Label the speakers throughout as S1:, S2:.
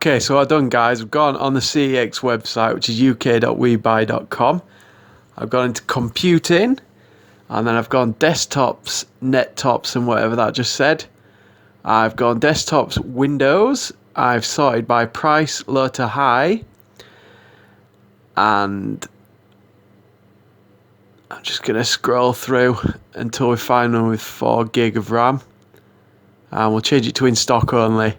S1: Okay, so what I've done, guys, I've gone on the CEX website, which is uk.webuy.com. I've gone into computing, and then I've gone desktops, nettops, and whatever that just said. I've gone desktops, Windows. I've sorted by price, low to high, and I'm just going to scroll through until we find one with 4 gig of RAM, and we'll change it to in stock only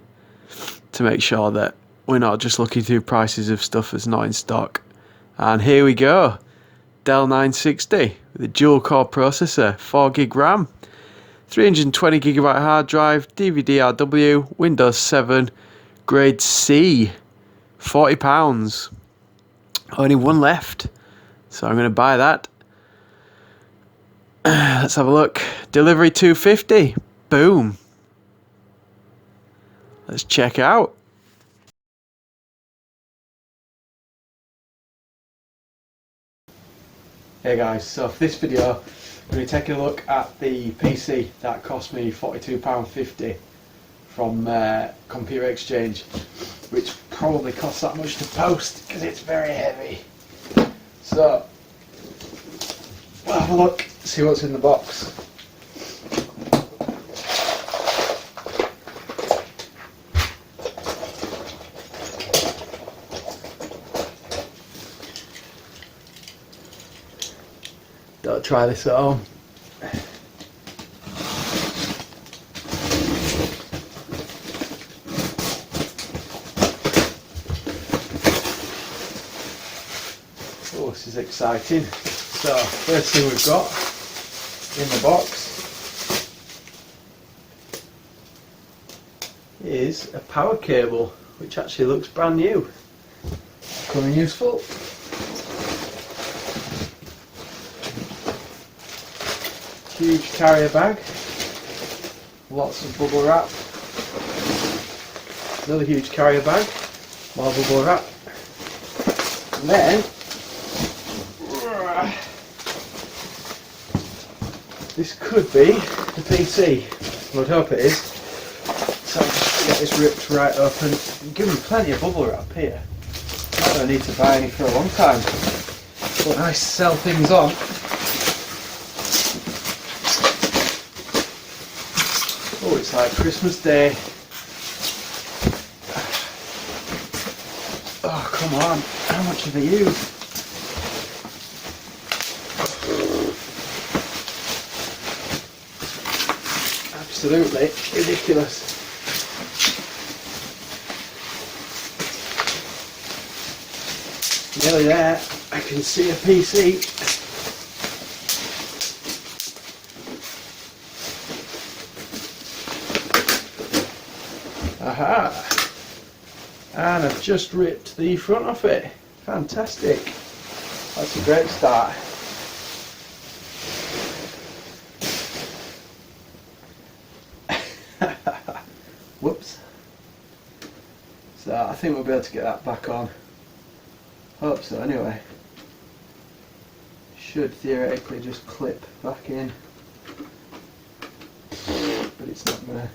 S1: to make sure that we're not just looking through prices of stuff that's not in stock. And here we go, Dell 960 with a dual core processor, 4 gig RAM, 320 gigabyte hard drive, DVD-RW, Windows 7, grade C, £40. Only one left, so I'm going to buy that. Let's have a look. Delivery 250. Boom. Let's check out. Hey guys, so for this video I'm going to be taking a look at the PC that cost me £42.50 from Computer Exchange, which probably costs that much to post because it's very heavy. So we'll have a look, see what's in the box. Don't try this at home. Oh, this is exciting. So, first thing we've got in the box is a power cable, which actually looks brand new. Coming useful. Huge carrier bag, lots of bubble wrap, another huge carrier bag, more bubble wrap, and then this could be the PC. I would hope it is. So I'll just get this ripped right open and give me plenty of bubble wrap here. I don't need to buy any for a long time, but nice to sell things on. Oh, it's like Christmas Day. Oh, come on. How much have they used? Absolutely ridiculous. Nearly there. I can see a PC. Aha! And I've just ripped the front off it. Fantastic. That's a great start. Whoops. So I think we'll be able to get that back on. Hope so anyway. Should theoretically just clip back in. But it's not going to.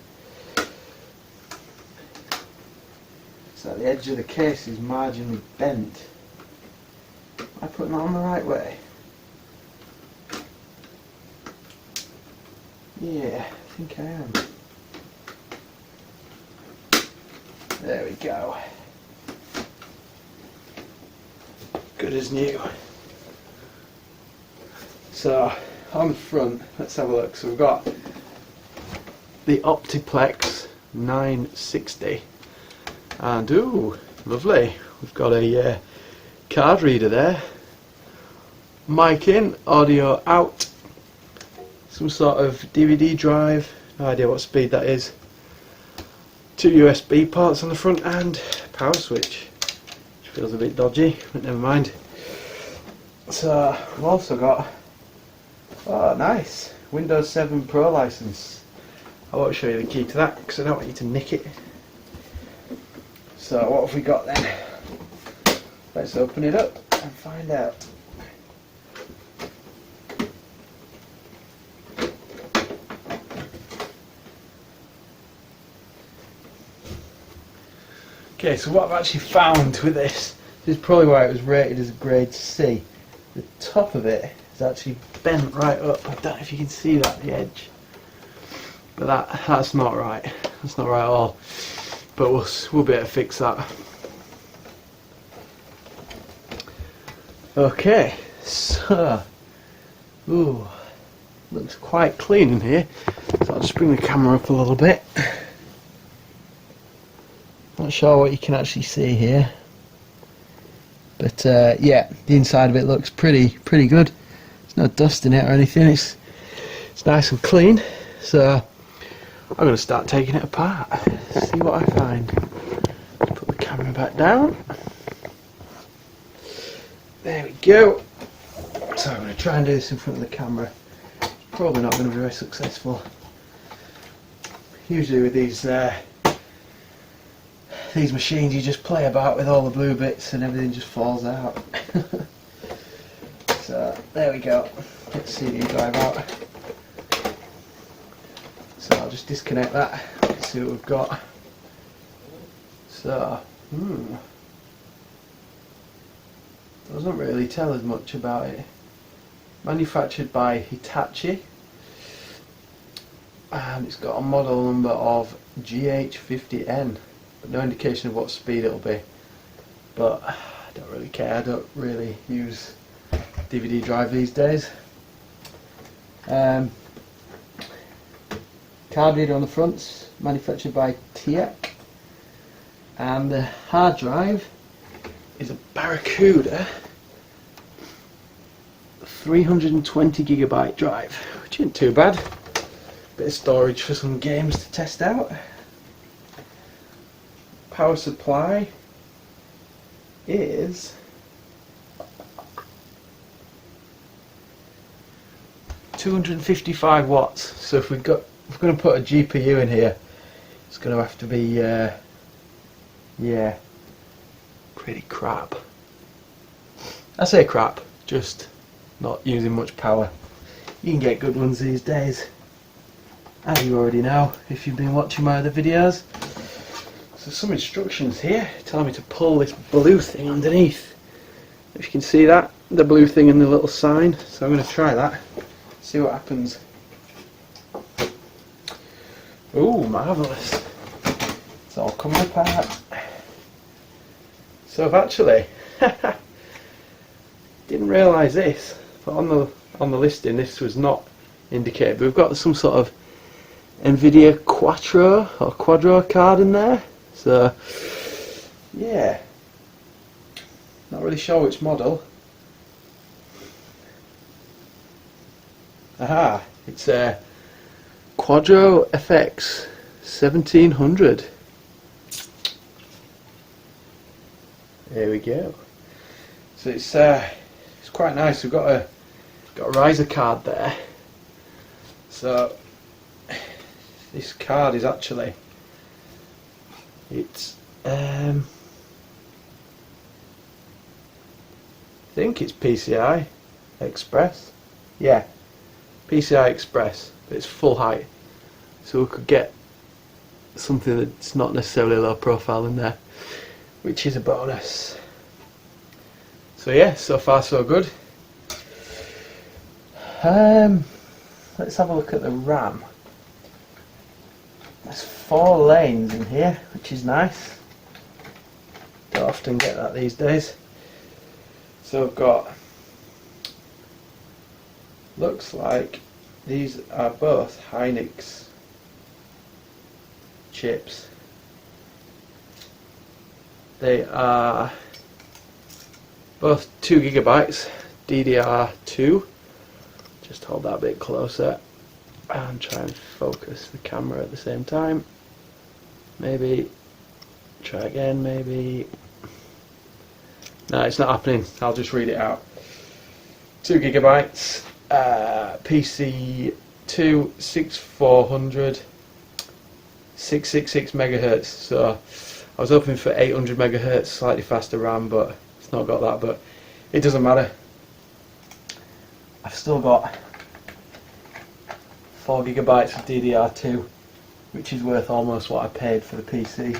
S1: So the edge of the case is marginally bent. Am I putting that on the right way? Yeah, I think I am. There we go. Good as new. So on the front, let's have a look. So we've got the Optiplex 960. And ooh, lovely. We've got a card reader there. Mic in, audio out. Some sort of DVD drive. No idea what speed that is. 2 USB ports on the front and power switch, which feels a bit dodgy, but never mind. So we've also got, oh nice, Windows 7 Pro license. I won't show you the key to that because I don't want you to nick it. So what have we got then? Let's open it up and find out. Okay, so what I've actually found with this is probably why it was rated as a grade C. The top of it is actually bent right up. I don't know if you can see that, the edge. But that's not right. That's not right at all. But we'll be able to fix that. Okay, so ooh, looks quite clean in here. So I'll just bring the camera up a little bit. Not sure what you can actually see here, but yeah, the inside of it looks pretty good. There's no dust in it or anything. It's nice and clean. So I'm going to start taking it apart. See what I find. Put the camera back down. There we go. So I'm going to try and do this in front of the camera. Probably not going to be very successful. Usually with these machines you just play about with all the blue bits and everything just falls out. So there we go. Let's see the drive out. So I'll just disconnect that. Let's see what we've got. So doesn't really tell us much about it. Manufactured by Hitachi, and it's got a model number of GH50N, but no indication of what speed it'll be. But I don't really care. I don't really use DVD drive these days. Card reader on the front, manufactured by CEX, and the hard drive is a Barracuda 320GB drive, which isn't too bad. Bit of storage for some games to test out. Power supply is 255 watts. So if we're going to put a GPU in here, it's going to have to be yeah, pretty crap. I say crap, just not using much power. You can get good ones these days, as you already know if you've been watching my other videos. So some instructions here telling me to pull this blue thing underneath. If you can see that, the blue thing and the little sign. So I'm going to try that, see what happens. Ooh, marvellous. It's all coming apart. So I've actually didn't realise this, but on the listing this was not indicated. But we've got some sort of NVIDIA Quadro card in there. So yeah, not really sure which model. Aha, it's a Quadro FX 1700. There we go. So it's quite nice. We've got a riser card there. So this card is actually I think it's PCI Express. Yeah, PCI Express, but it's full height. So we could get something that's not necessarily low profile in there, which is a bonus. So yeah, so far so good. Let's have a look at the RAM. There's 4 lanes in here, which is nice. Don't often get that these days. So I've got, looks like these are both Hynix chips. They are both 2GB DDR2. Just hold that a bit closer and try and focus the camera at the same time. Maybe try again, maybe. No, it's not happening. I'll just read it out. 2GB PC2 6400 666 megahertz. So I was hoping for 800 megahertz, slightly faster RAM, but it's not got that. But it doesn't matter. I've still got 4GB of DDR2, which is worth almost what I paid for the PC.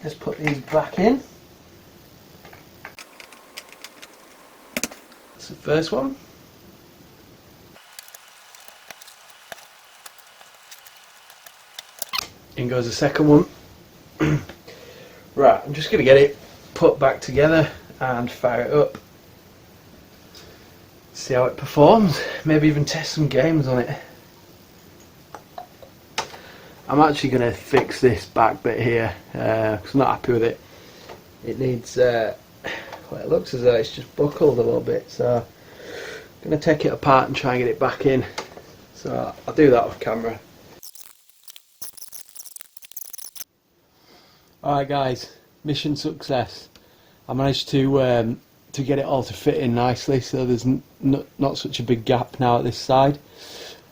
S1: just put these back in. That's the first one. In goes the second one. Right, I'm just going to get it put back together and fire it up. See how it performs. Maybe even test some games on it. I'm actually going to fix this back bit here because I'm not happy with it. It needs, well, it looks as though it's just buckled a little bit, so I'm going to take it apart and try and get it back in. So I'll do that off camera. Alright guys, mission success. I managed to get it all to fit in nicely, so there's not such a big gap now at this side.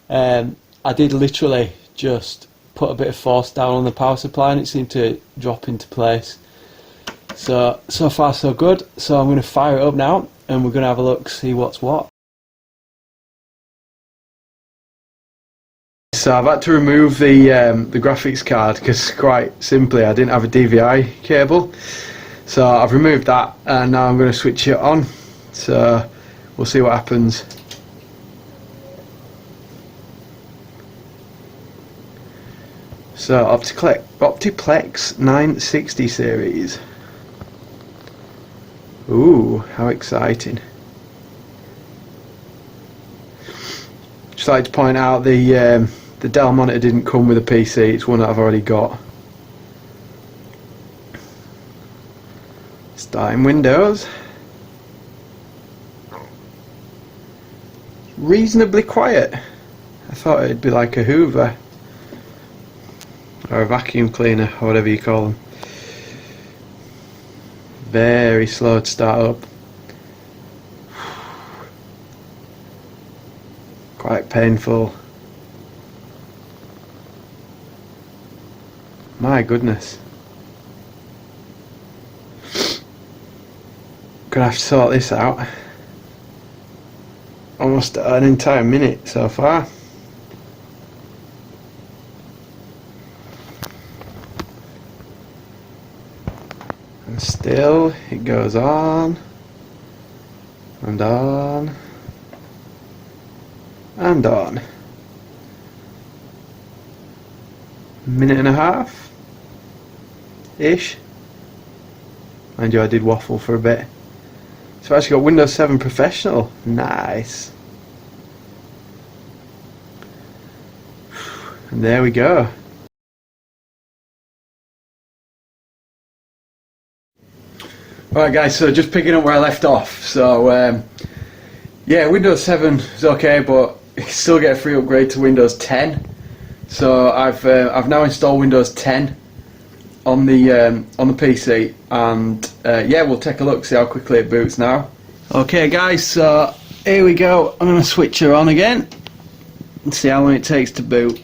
S1: I did literally just put a bit of force down on the power supply and it seemed to drop into place. So far so good. So I'm going to fire it up now and we're going to have a look, see what's what. So I've had to remove the graphics card because quite simply I didn't have a DVI cable. So I've removed that and now I'm going to switch it on. So we'll see what happens. So Optiplex 960 series. Ooh, how exciting. Just like to point out the Dell monitor didn't come with a PC, it's one that I've already got. Starting Windows. Reasonably quiet. I thought it'd be like a Hoover or a vacuum cleaner or whatever you call them. Very slow to start up. Quite painful. My goodness. Gonna have to sort this out. Almost an entire minute so far. And still it goes on and on and on. Minute and a half ish. Mind you, I did waffle for a bit. So I've actually got Windows 7 Professional. Nice. And there we go. Alright guys, so just picking up where I left off. So yeah, Windows 7 is okay, but you can still get a free upgrade to Windows 10. So I've now installed Windows 10 on the PC, and yeah, we'll take a look, see how quickly it boots now. Okay guys, so here we go. I'm going to switch her on again and see how long it takes to boot.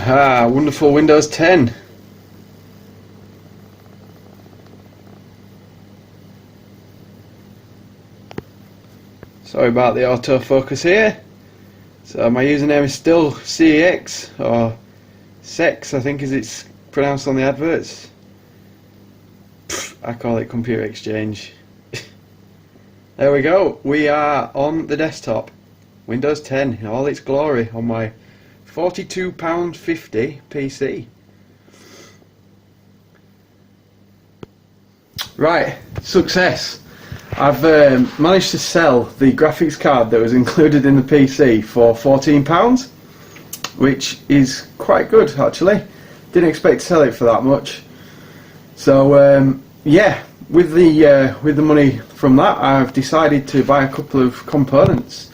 S1: Ah, wonderful Windows 10. Sorry about the autofocus here. So my username is still CEX, or CEX I think as it's pronounced on the adverts. I call it Computer Exchange. There we go, we are on the desktop. Windows 10 in all its glory on my £42.50 PC. Right, success. I've managed to sell the graphics card that was included in the PC for £14, which is quite good actually. Didn't expect to sell it for that much. So yeah, with the money from that, I've decided to buy a couple of components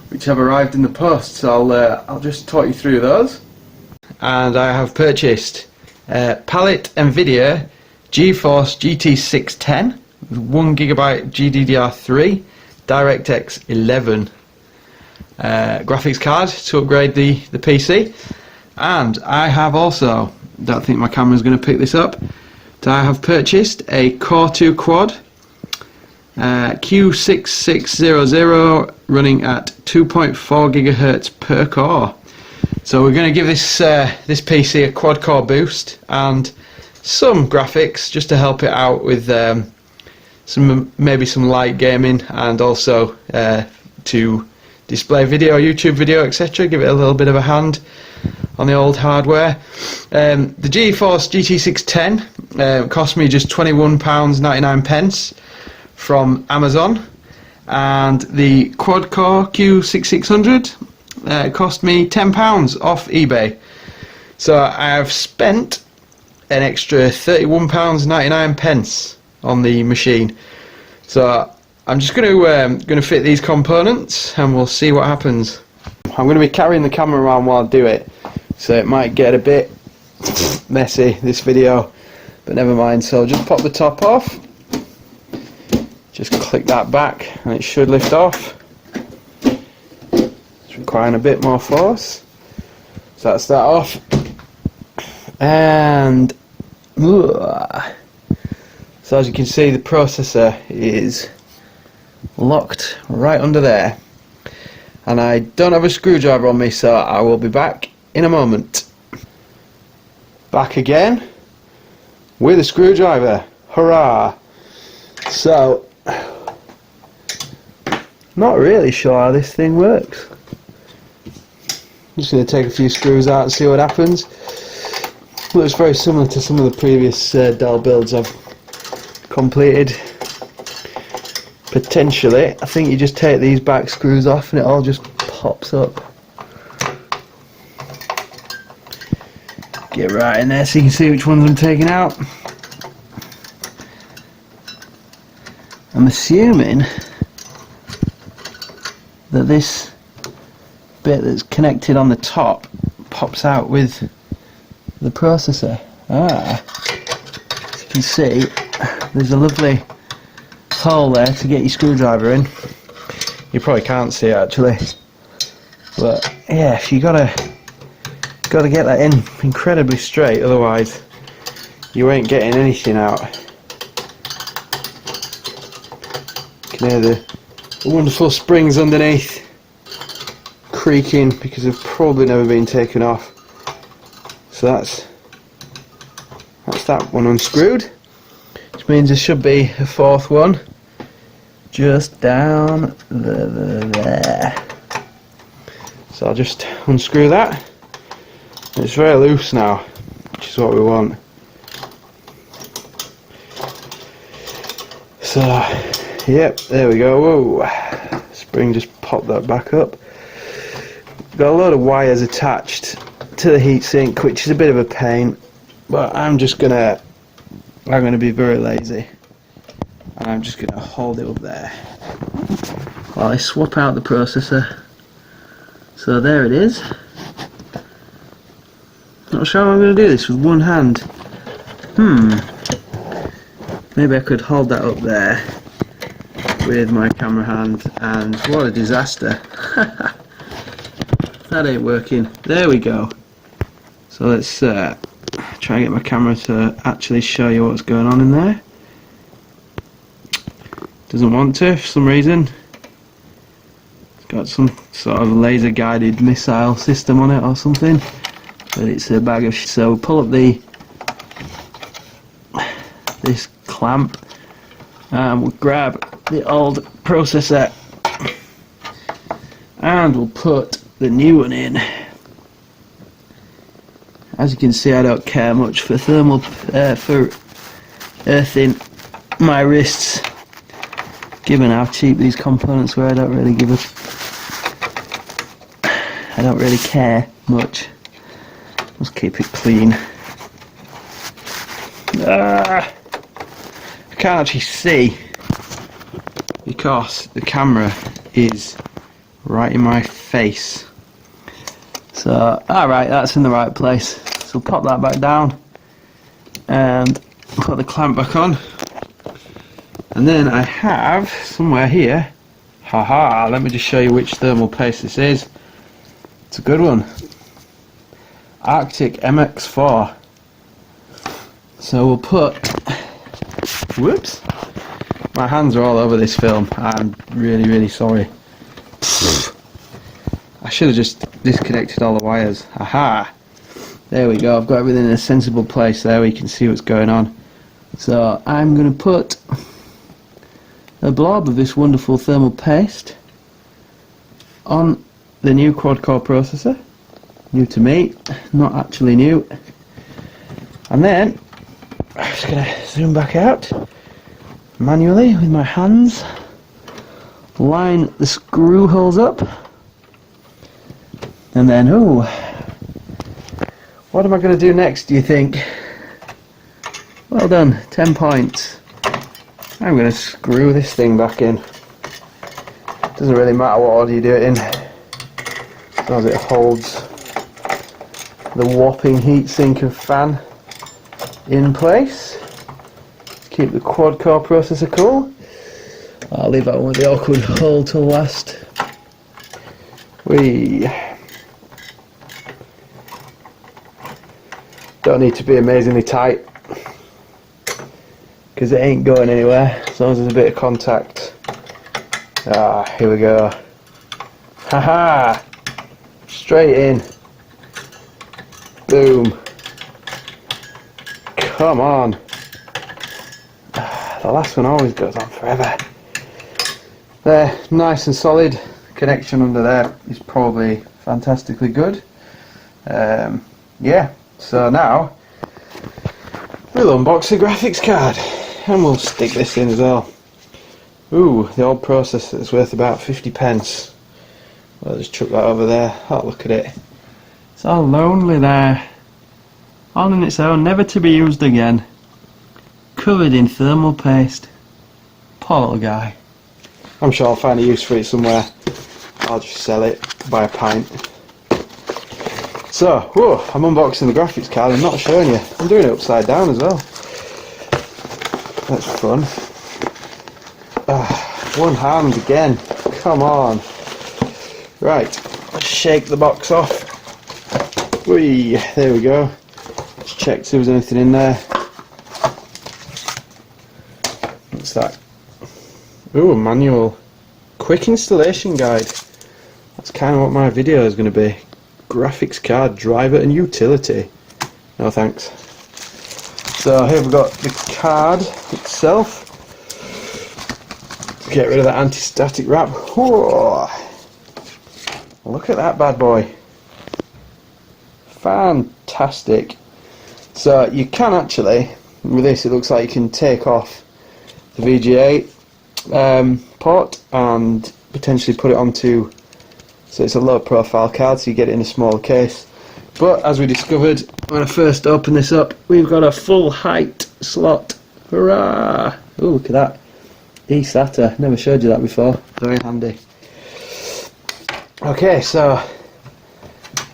S1: which have arrived in the post. So I'll just talk you through those. And I have purchased Palit NVIDIA GeForce GT 610 with 1GB GDDR3 DirectX 11 graphics card to upgrade the PC. And I have also, don't think my camera's going to pick this up, So I have purchased a Core 2 Quad Q6600 running at 2.4 GHz per core. So we're going to give this this PC a quad core boost and some graphics just to help it out with maybe some light gaming, and also to display video, YouTube video, etc. Give it a little bit of a hand on the old hardware. The GeForce GT 610 cost me just £21.99 from Amazon, and the quad core Q6600 cost me £10 off eBay. So I have spent an extra £31.99 on the machine. So I'm just going to fit these components and we'll see what happens. I'm going to be carrying the camera around while I do it, so it might get a bit messy, this video, but never mind. So just pop the top off, just click that back and it should lift off. It's requiring a bit more force, so that's that off. And so as you can see, the processor is locked right under there, and I don't have a screwdriver on me, so I will be back in a moment. Back again with a screwdriver, hurrah! So, not really sure how this thing works. I'm just going to take a few screws out and see what happens. Looks very similar to some of the previous Dell builds I've completed. Potentially, I think you just take these back screws off and it all just pops up. Get right in there so you can see which ones I'm taking out. I'm assuming that this bit that's connected on the top pops out with the processor. As you can see, there's a lovely hole there to get your screwdriver in. You probably can't see it actually, but yeah, you gotta get that in incredibly straight, otherwise you ain't getting anything out. You can hear the wonderful springs underneath creaking because they've probably never been taken off. So that's that one unscrewed, which means there should be a fourth one just down there. So I'll just unscrew that. It's very loose now, which is what we want. So, yep, there we go. Whoa, spring just popped that back up. Got a load of wires attached to the heatsink, which is a bit of a pain, but I'm gonna be very lazy, and I'm just gonna hold it up there while I swap out the processor. So there it is. Not sure how I'm going to do this with one hand. Maybe I could hold that up there with my camera hand, and what a disaster. That ain't working. There we go. So let's try and get my camera to actually show you what's going on in there. Doesn't want to for some reason. It's got some sort of laser guided missile system on it or something, but it's a bag of so we'll pull up this clamp and we'll grab the old processor and we'll put the new one in. As you can see, I don't care much for thermal for earthing my wrists, given how cheap these components were. I don't really care much. Let's keep it clean. I can't actually see because the camera is right in my face. So, alright, that's in the right place. So pop that back down and put the clamp back on. And then I have somewhere here, haha, let me just show you which thermal paste this is. It's a good one. Arctic MX4. So we'll put, whoops, my hands are all over this film, I'm really sorry. I should have just disconnected all the wires. Aha! There we go, I've got everything in a sensible place there where you can see what's going on. So I'm going to put a blob of this wonderful thermal paste on the new quad-core processor. New to me, not actually new. And then I'm just going to zoom back out manually with my hands, line the screw holes up, and then, ooh, what am I going to do next, do you think? Well done, 10 points. I'm going to screw this thing back in. Doesn't really matter what order you do it in, as long as it holds the whopping heatsink and fan in place. Keep the quad core processor cool. I'll leave that one with the awkward hole till last. We don't need to be amazingly tight because it ain't going anywhere as long as there's a bit of contact. Ah, here we go. Haha! Straight in. Boom. Come on. The last one always goes on forever. There, nice and solid. Connection under there is probably fantastically good. Yeah, so now we'll unbox the graphics card and we'll stick this in as well. Ooh, the old processor is worth about 50p. I'll just chuck that over there. Oh, look at it. It's all lonely there. All on its own, never to be used again. Covered in thermal paste. Poor little guy. I'm sure I'll find a use for it somewhere. I'll just sell it, buy a pint. So, whoa, I'm unboxing the graphics card and not showing you. I'm doing it upside down as well. That's fun. One hand again. Come on. Right, let's shake the box off. Whee, there we go. Let's check see if there's anything in there. What's that? Ooh, a manual. Quick installation guide. That's kind of what my video is going to be. Graphics card, driver and utility. No thanks. So here we've got the card itself. Get rid of that anti-static wrap. Whoa. Look at that bad boy. Fantastic. So you can actually, with this it looks like you can take off the VGA port and potentially put it onto, so it's a low profile card so you get it in a smaller case. But as we discovered when I first opened this up, we've got a full height slot. Hurrah! Oh, look at that. eSATA, never showed you that before. Very handy. Okay, so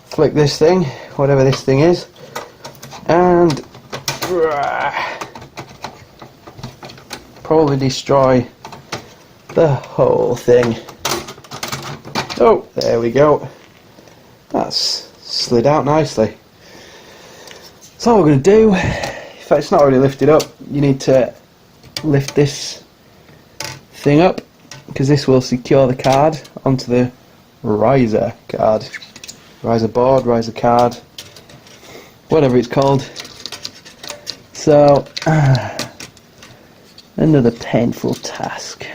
S1: flick this thing, whatever this thing is, and probably destroy the whole thing. Oh, there we go. That's slid out nicely. That's all we're going to do. In fact, it's not already lifted up. You need to lift this thing up because this will secure the card onto the riser card. Riser board, riser card, whatever it's called. So, another painful task.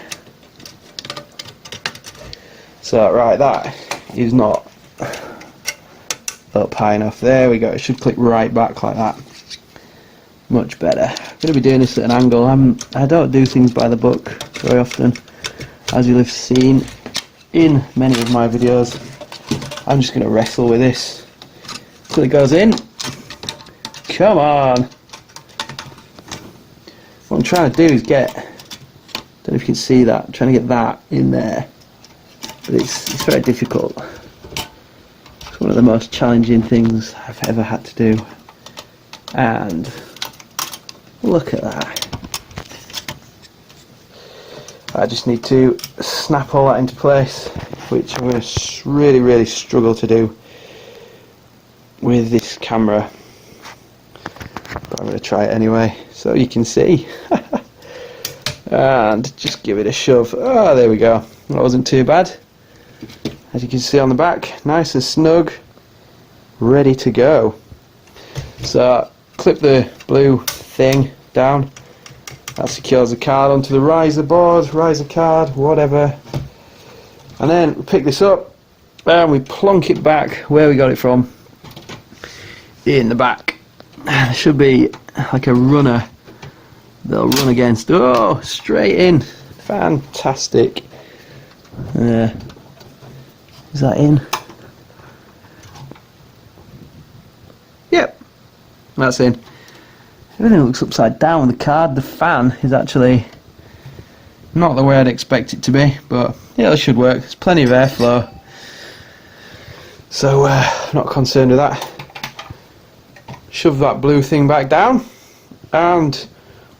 S1: So, right, that is not up high enough. There we go. It should click right back like that. Much better. I'm going to be doing this at an angle. I don't do things by the book very often, as you'll have seen in many of my videos. I'm just going to wrestle with this until it goes in. Come on! What I'm trying to do is get, don't know if you can see that, I'm trying to get that in there, but it's very difficult. It's one of the most challenging things I've ever had to do, and look at that. I just need to snap all that into place, which I'm going to really struggle to do with this camera. But I'm going going to try it anyway, so you can see. And just give it a shove. Oh, there we go. That wasn't too bad. As you can see on the back, nice and snug, ready to go. So clip the blue thing down. That secures the card onto the riser board, riser card, whatever. And then we pick this up and we plonk it back where we got it from, in the back. There should be like a runner they'll run against. Oh, straight in. Fantastic. Is that in? Yep, that's in. Everything looks upside down with the card. The fan is actually not the way I'd expect it to be, but yeah, it should work. There's plenty of airflow, so not concerned with that. Shove that blue thing back down, and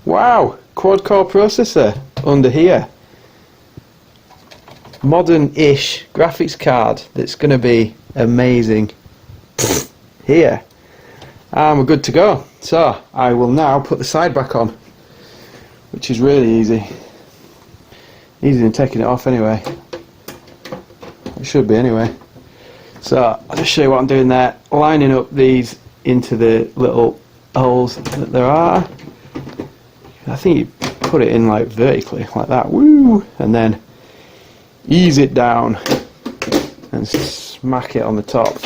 S1: wow, quad core processor under here. Modern-ish graphics card that's going to be amazing here. And we're good to go. So I will now put the side back on, which is really easy. Easier than taking it off anyway. It should be anyway. So I'll just show you what I'm doing there. Lining up these into the little holes that there are. I think you put it in like vertically, like that. Woo! And then ease it down and smack it on the top.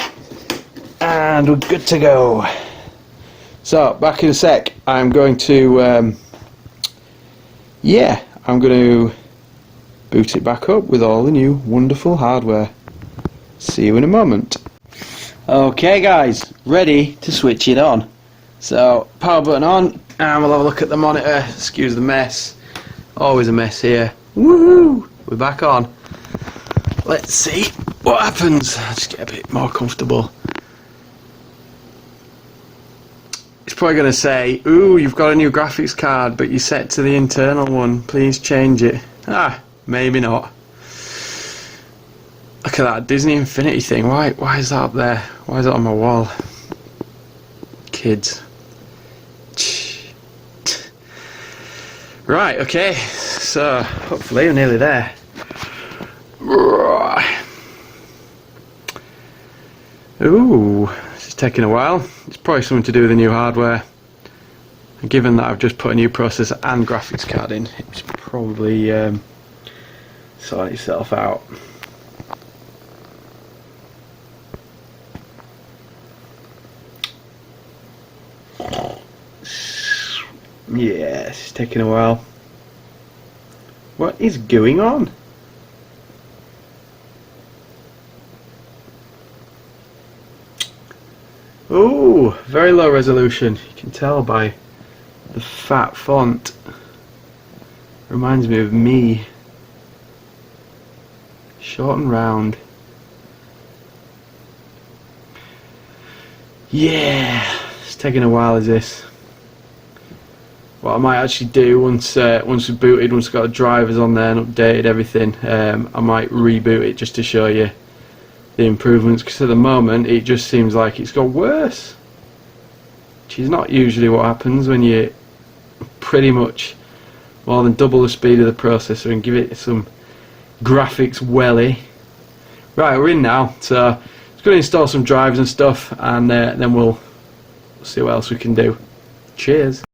S1: And we're good to go. So back in a sec, I'm going to I'm going to boot it back up with all the new wonderful hardware. See you in a moment. Okay guys, ready to switch it on. So power button on, and we'll have a look at the monitor. Excuse the mess, always a mess here. Woohoo! We're back on. Let's see what happens. I'll just get a bit more comfortable. It's probably going to say, ooh, you've got a new graphics card, but you're set to the internal one. Please change it. Ah, maybe not. Look at that Disney Infinity thing. Why is that up there? Why is that on my wall? Kids. Right, okay. So, hopefully we're nearly there. Ooh, this is taking a while. It's probably something to do with the new hardware. And given that I've just put a new processor and graphics card in, it's probably sorting itself out. Yeah, it's taking a while. What is going on? Oh, very low resolution. You can tell by the fat font. Reminds me of me. Short and round. Yeah, it's taking a while, is this? What I might actually do once we've booted, once we've got the drivers on there and updated everything, I might reboot it just to show you the improvements, because at the moment it just seems like it's got worse, which is not usually what happens when you pretty much more than double the speed of the processor and give it some graphics welly. Right, we're in now, so it's going to install some drivers and stuff, and then we'll see what else we can do. Cheers.